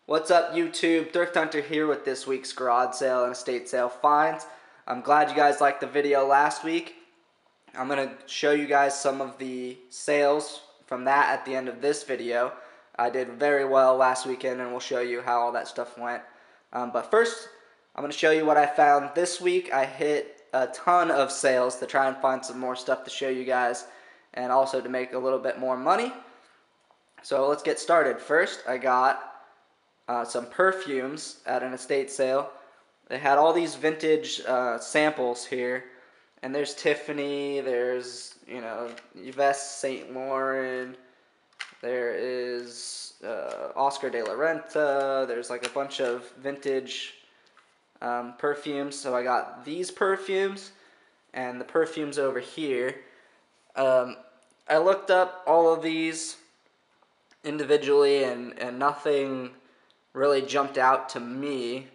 What's up, YouTube? Thrift Hunter here with this week's garage sale and estate sale finds. I'm glad you guys liked the video last week. I'm going to show you guys some of the sales from that at the end of this video. I did very well last weekend and we'll show you how all that stuff went. But first, I'm going to show you what I found this week. I hit a ton of sales to try and find some more stuff to show you guys and also to make a little bit more money. So let's get started. First, I got some perfumes at an estate sale. They had all these vintage samples here, and there's Tiffany, there's Yves Saint Laurent, there is Oscar de la Renta, there's like a bunch of vintage perfumes. So I got these perfumes and the perfumes over here. I looked up all of these individually and nothing really jumped out to me.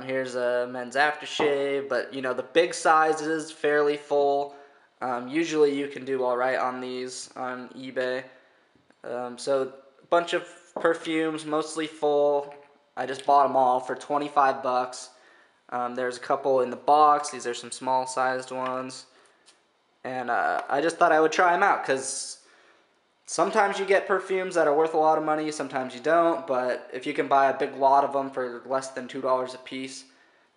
Here's a men's aftershave, but the big sizes, fairly full. Usually you can do alright on these on eBay. So a bunch of perfumes, mostly full. I just bought them all for 25 bucks. There's a couple in the box. These are some small sized ones. And I just thought I would try them out because sometimes you get perfumes that are worth a lot of money, sometimes you don't, but if you can buy a big lot of them for less than $2 a piece,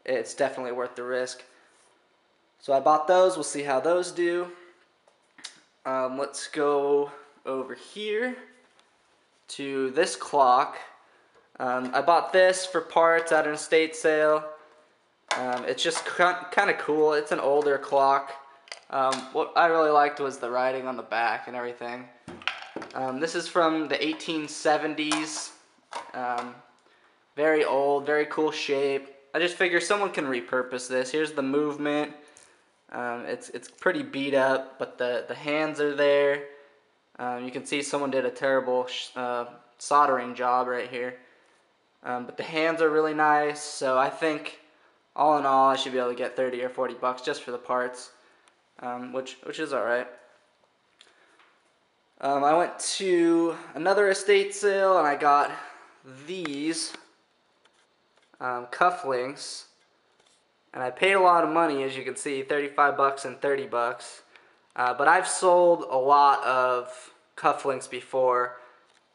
it's definitely worth the risk. So I bought those. We'll see how those do. Let's go over here to this clock. I bought this for parts at an estate sale. It's just kind of cool. It's an older clock. What I really liked was the writing on the back and everything. This is from the 1870s. Very old, very cool shape. I just figure someone can repurpose this. Here's the movement. It's pretty beat up, but the hands are there. You can see someone did a terrible soldering job right here. But the hands are really nice, so I think all in all I should be able to get 30 or 40 bucks just for the parts, which is alright. I went to another estate sale and I got these cufflinks, and I paid a lot of money, as you can see, 35 bucks and 30 bucks. But I've sold a lot of cufflinks before,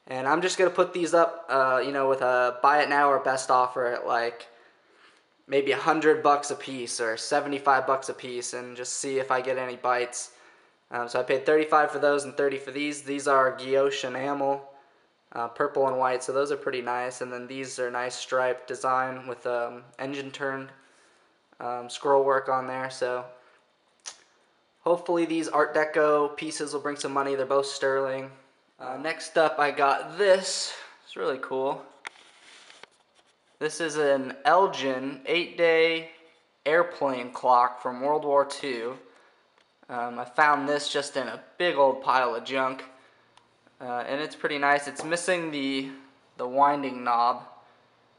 and I'm just gonna put these up, with a buy it now or best offer at like maybe 100 bucks a piece or 75 bucks a piece, and just see if I get any bites. So I paid 35 for those and 30 for these. These are guilloche enamel, purple and white, so those are pretty nice. And then these are nice striped design with engine turned scroll work on there. So hopefully these Art Deco pieces will bring some money. They're both sterling. Next up I got this. It's really cool. This is an Elgin 8-day airplane clock from World War II. I found this just in a big old pile of junk, and it's pretty nice. It's missing the winding knob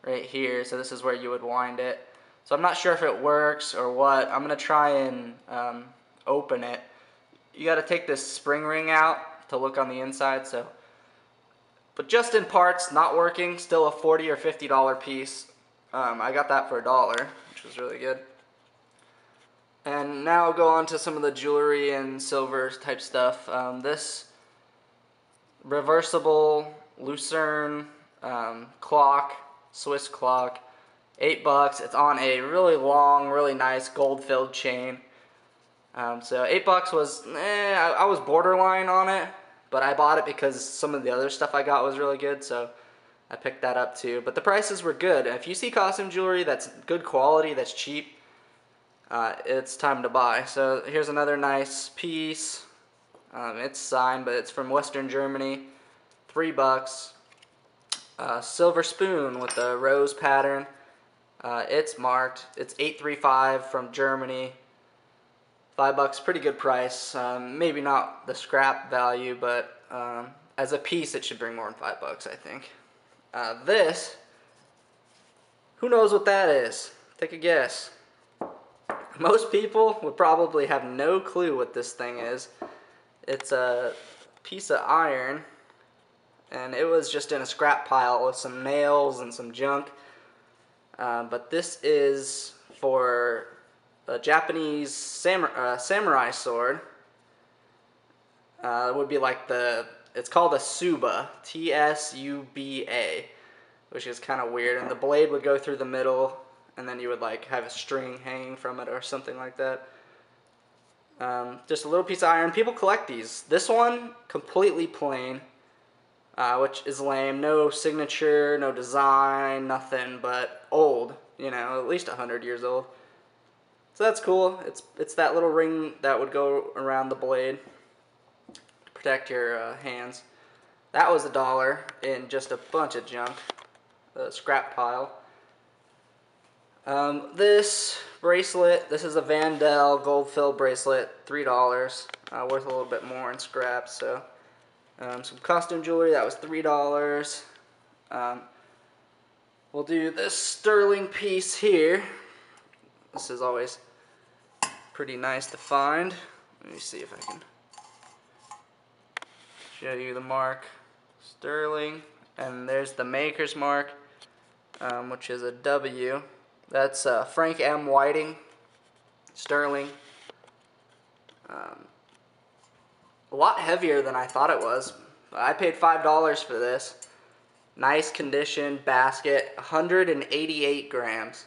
right here, so this is where you would wind it. So I'm not sure if it works or what. I'm going to try and open it. You got to take this spring ring out to look on the inside. But just in parts, not working, still a $40 or $50 piece. I got that for $1, which was really good. And now I'll go on to some of the jewelry and silver type stuff. This reversible Lucerne clock, Swiss clock, 8 bucks. It's on a really long, really nice gold-filled chain. So 8 bucks was, I was borderline on it, but I bought it because some of the other stuff I got was really good, so I picked that up too. But the prices were good. If you see costume jewelry that's good quality, that's cheap, it's time to buy. So here's another nice piece. It's signed, but it's from Western Germany. 3 bucks. Silver spoon with the rose pattern. It's marked. It's 835 from Germany. 5 bucks, pretty good price. Maybe not the scrap value, but as a piece, it should bring more than 5 bucks, I think. This, who knows what that is? Take a guess. Most people would probably have no clue what this thing is. It's a piece of iron and it was just in a scrap pile with some nails and some junk. But this is for a Japanese samurai sword. It would be like it's called a Tsuba, T-S-U-B-A, which is kind of weird. And the blade would go through the middle, and then you would like have a string hanging from it or something like that. Just a little piece of iron. People collect these. This one, completely plain, which is lame. No signature, no design, nothing, but old. You know, at least 100 years old. So that's cool. It's that little ring that would go around the blade to protect your hands. That was $1 in just a bunch of junk, the scrap pile. This bracelet, this is a Vandal gold-filled bracelet, $3, worth a little bit more in scraps. So, some costume jewelry, that was $3. We'll do this sterling piece here. This is always pretty nice to find. Let me see if I can show you the mark. Sterling, and there's the maker's mark, which is a W. That's Frank M. Whiting, sterling. A lot heavier than I thought it was. I paid $5 for this. Nice condition basket, 188 grams.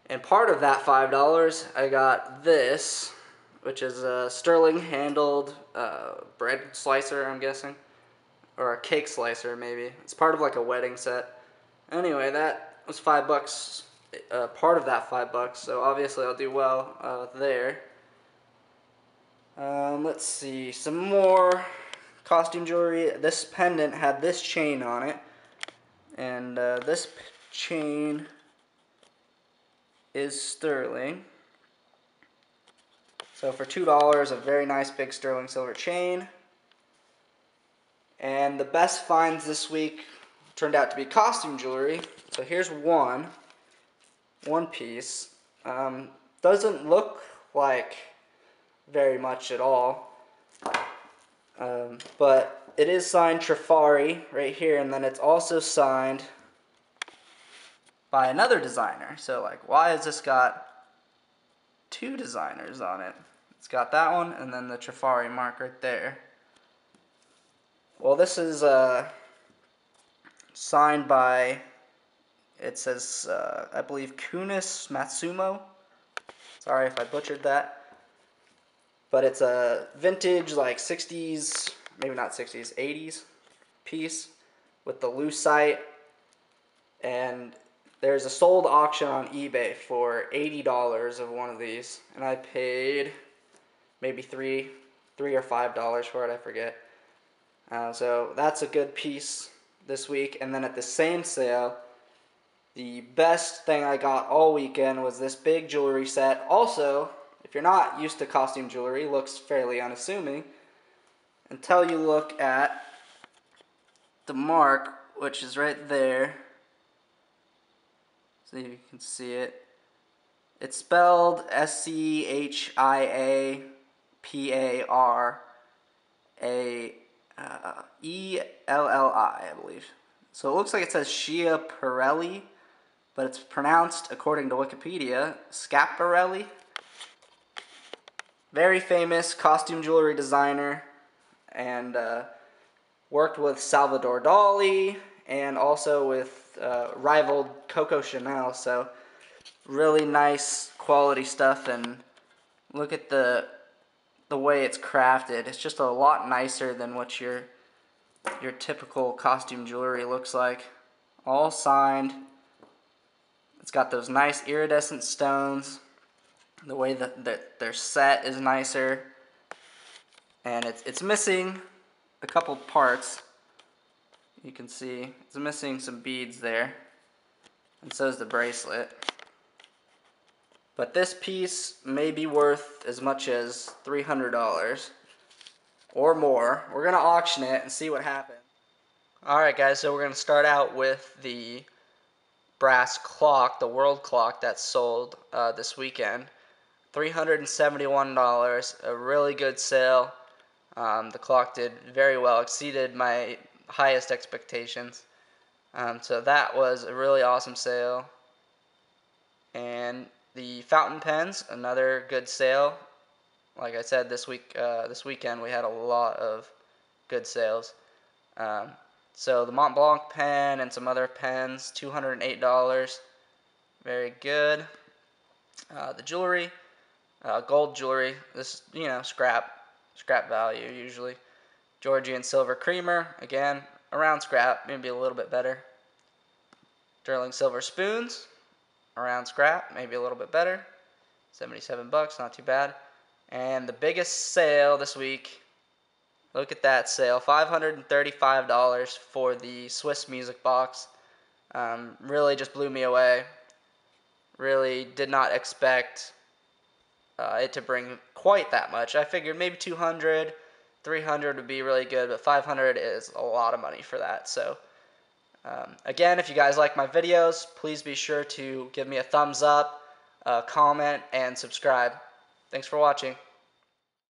And part of that $5, I got this, which is a sterling handled bread slicer, I'm guessing. Or a cake slicer, maybe. It's part of like a wedding set. Anyway, that was $5, part of that $5, so obviously I'll do well there. Let's see, some more costume jewelry. This pendant had this chain on it, and this chain is sterling. So for $2, a very nice big sterling silver chain. And the best finds this week turned out to be costume jewelry. So here's one piece. Doesn't look like very much at all, but it is signed Trifari right here, and then it's also signed by another designer. So like, why has this got two designers on it? It's got that one and then the Trifari mark right there. Well, this is signed by, it says, I believe Kunis Matsumo. Sorry if I butchered that. But it's a vintage, like 60s, maybe not 60s, 80s piece with the lucite. And there's a sold auction on eBay for $80 of one of these. And I paid maybe $3 or $5 for it, I forget. So that's a good piece this week. And then at the same sale, the best thing I got all weekend was this big jewelry set. Also, if you're not used to costume jewelry, looks fairly unassuming until you look at the mark, which is right there. So you can see it. It's spelled SCHIAPARA ELLI, I believe. So it looks like it says Schiaparelli, but it's pronounced, according to Wikipedia, Schiaparelli. Very famous costume jewelry designer, and worked with Salvador Dali and also with rivaled Coco Chanel. So really nice quality stuff, and look at the way it's crafted. It's just a lot nicer than what your typical costume jewelry looks like. All signed. It's got those nice iridescent stones. The way that they're set is nicer, and it's missing a couple parts. You can see it's missing some beads there, and so is the bracelet. But this piece may be worth as much as $300 or more. We're gonna auction it and see what happens. Alright guys, so we're gonna start out with the brass clock, the world clock that's sold this weekend. $371, a really good sale. The clock did very well, exceeded my highest expectations. So that was a really awesome sale. And the fountain pens, another good sale. Like I said, this weekend we had a lot of good sales. Um, so the Mont Blanc pen and some other pens, $208. Very good. The jewelry, gold jewelry. This, scrap value usually. Georgian silver creamer, again, around scrap, maybe a little bit better. Sterling silver spoons, around scrap, maybe a little bit better. $77, not too bad. And the biggest sale this week, look at that sale, $535 for the Swiss music box. Really just blew me away. Really did not expect it to bring quite that much. I figured maybe 200, 300 would be really good, but 500 is a lot of money for that. So again, if you guys like my videos, please be sure to give me a thumbs up, comment, and subscribe. Thanks for watching.